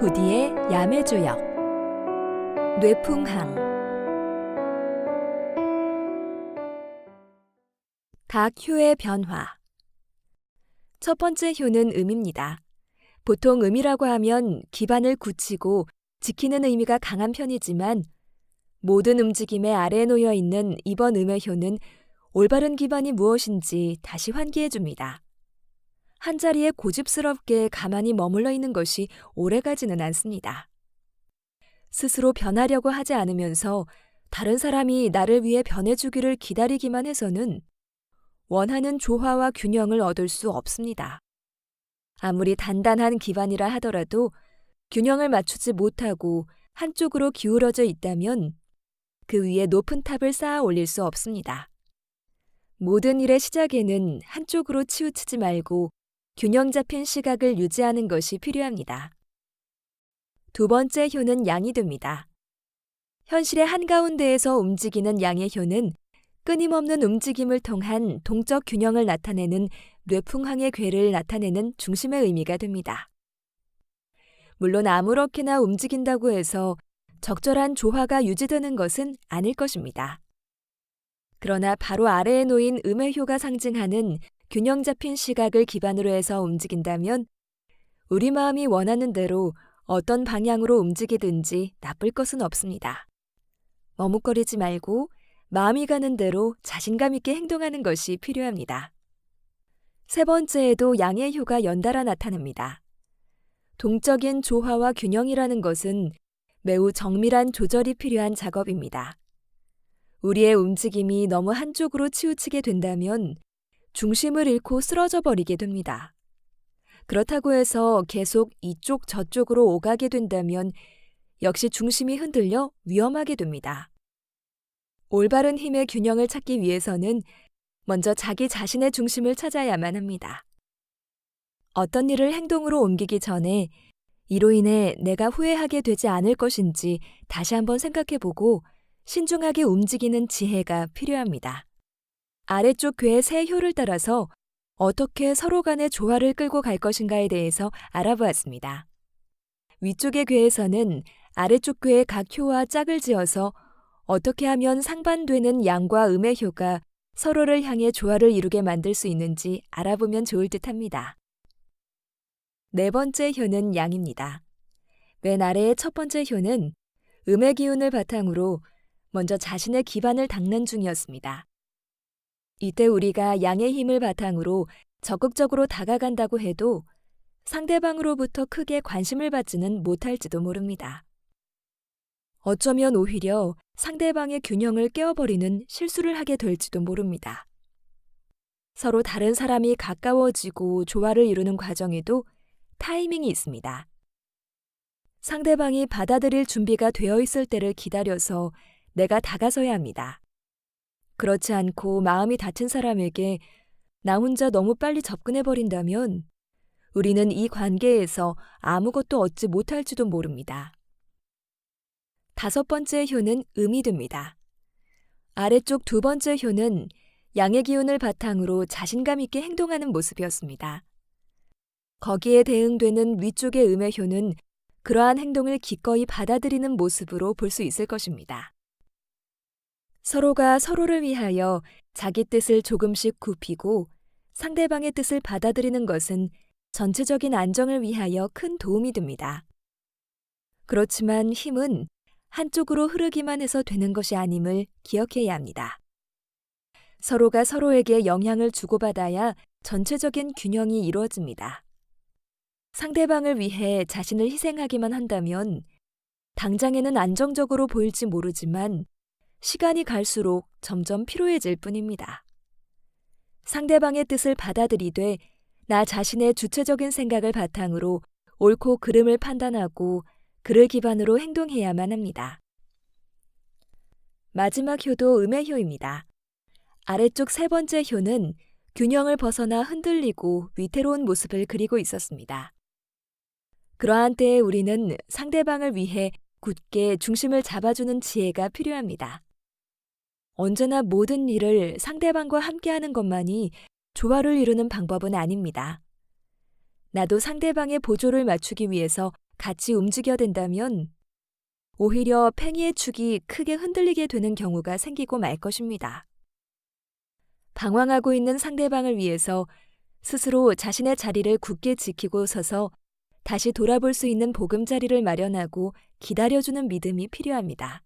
부디의 야매주역 뇌풍항 각 효의 변화. 첫 번째 효는 음입니다. 보통 음이라고 하면 기반을 굳히고 지키는 의미가 강한 편이지만 모든 움직임의 아래에 놓여 있는 이번 음의 효는 올바른 기반이 무엇인지 다시 환기해 줍니다. 한자리에 고집스럽게 가만히 머물러 있는 것이 오래가지는 않습니다. 스스로 변하려고 하지 않으면서 다른 사람이 나를 위해 변해주기를 기다리기만 해서는 원하는 조화와 균형을 얻을 수 없습니다. 아무리 단단한 기반이라 하더라도 균형을 맞추지 못하고 한쪽으로 기울어져 있다면 그 위에 높은 탑을 쌓아 올릴 수 없습니다. 모든 일의 시작에는 한쪽으로 치우치지 말고 균형 잡힌 시각을 유지하는 것이 필요합니다. 두 번째 효는 양이 됩니다. 현실의 한가운데에서 움직이는 양의 효는 끊임없는 움직임을 통한 동적 균형을 나타내는 뇌풍항의 궤를 나타내는 중심의 의미가 됩니다. 물론 아무렇게나 움직인다고 해서 적절한 조화가 유지되는 것은 아닐 것입니다. 그러나 바로 아래에 놓인 음의 효가 상징하는 균형 잡힌 시각을 기반으로 해서 움직인다면 우리 마음이 원하는 대로 어떤 방향으로 움직이든지 나쁠 것은 없습니다. 머뭇거리지 말고 마음이 가는 대로 자신감 있게 행동하는 것이 필요합니다. 세 번째에도 양의 효가 연달아 나타납니다. 동적인 조화와 균형이라는 것은 매우 정밀한 조절이 필요한 작업입니다. 우리의 움직임이 너무 한쪽으로 치우치게 된다면 중심을 잃고 쓰러져 버리게 됩니다. 그렇다고 해서 계속 이쪽 저쪽으로 오가게 된다면 역시 중심이 흔들려 위험하게 됩니다. 올바른 힘의 균형을 찾기 위해서는 먼저 자기 자신의 중심을 찾아야만 합니다. 어떤 일을 행동으로 옮기기 전에 이로 인해 내가 후회하게 되지 않을 것인지 다시 한번 생각해보고 신중하게 움직이는 지혜가 필요합니다. 아래쪽 궤의 세 효를 따라서 어떻게 서로 간의 조화를 끌고 갈 것인가에 대해서 알아보았습니다. 위쪽의 궤에서는 아래쪽 궤의 각 효와 짝을 지어서 어떻게 하면 상반되는 양과 음의 효가 서로를 향해 조화를 이루게 만들 수 있는지 알아보면 좋을 듯합니다. 네 번째 효는 양입니다. 맨 아래의 첫 번째 효는 음의 기운을 바탕으로 먼저 자신의 기반을 닦는 중이었습니다. 이때 우리가 양의 힘을 바탕으로 적극적으로 다가간다고 해도 상대방으로부터 크게 관심을 받지는 못할지도 모릅니다. 어쩌면 오히려 상대방의 균형을 깨어버리는 실수를 하게 될지도 모릅니다. 서로 다른 사람이 가까워지고 조화를 이루는 과정에도 타이밍이 있습니다. 상대방이 받아들일 준비가 되어 있을 때를 기다려서 내가 다가서야 합니다. 그렇지 않고 마음이 닫힌 사람에게 나 혼자 너무 빨리 접근해버린다면 우리는 이 관계에서 아무것도 얻지 못할지도 모릅니다. 다섯 번째 효는 음이 됩니다. 아래쪽 두 번째 효는 양의 기운을 바탕으로 자신감 있게 행동하는 모습이었습니다. 거기에 대응되는 위쪽의 음의 효는 그러한 행동을 기꺼이 받아들이는 모습으로 볼 수 있을 것입니다. 서로가 서로를 위하여 자기 뜻을 조금씩 굽히고 상대방의 뜻을 받아들이는 것은 전체적인 안정을 위하여 큰 도움이 됩니다. 그렇지만 힘은 한쪽으로 흐르기만 해서 되는 것이 아님을 기억해야 합니다. 서로가 서로에게 영향을 주고받아야 전체적인 균형이 이루어집니다. 상대방을 위해 자신을 희생하기만 한다면 당장에는 안정적으로 보일지 모르지만 시간이 갈수록 점점 피로해질 뿐입니다. 상대방의 뜻을 받아들이되 나 자신의 주체적인 생각을 바탕으로 옳고 그름을 판단하고 그를 기반으로 행동해야만 합니다. 마지막 효도 음의 효입니다. 아래쪽 세 번째 효는 균형을 벗어나 흔들리고 위태로운 모습을 그리고 있었습니다. 그러한 때에 우리는 상대방을 위해 굳게 중심을 잡아주는 지혜가 필요합니다. 언제나 모든 일을 상대방과 함께하는 것만이 조화를 이루는 방법은 아닙니다. 나도 상대방의 보조를 맞추기 위해서 같이 움직여댄다면 오히려 팽이의 축이 크게 흔들리게 되는 경우가 생기고 말 것입니다. 방황하고 있는 상대방을 위해서 스스로 자신의 자리를 굳게 지키고 서서 다시 돌아볼 수 있는 보금자리를 마련하고 기다려주는 믿음이 필요합니다.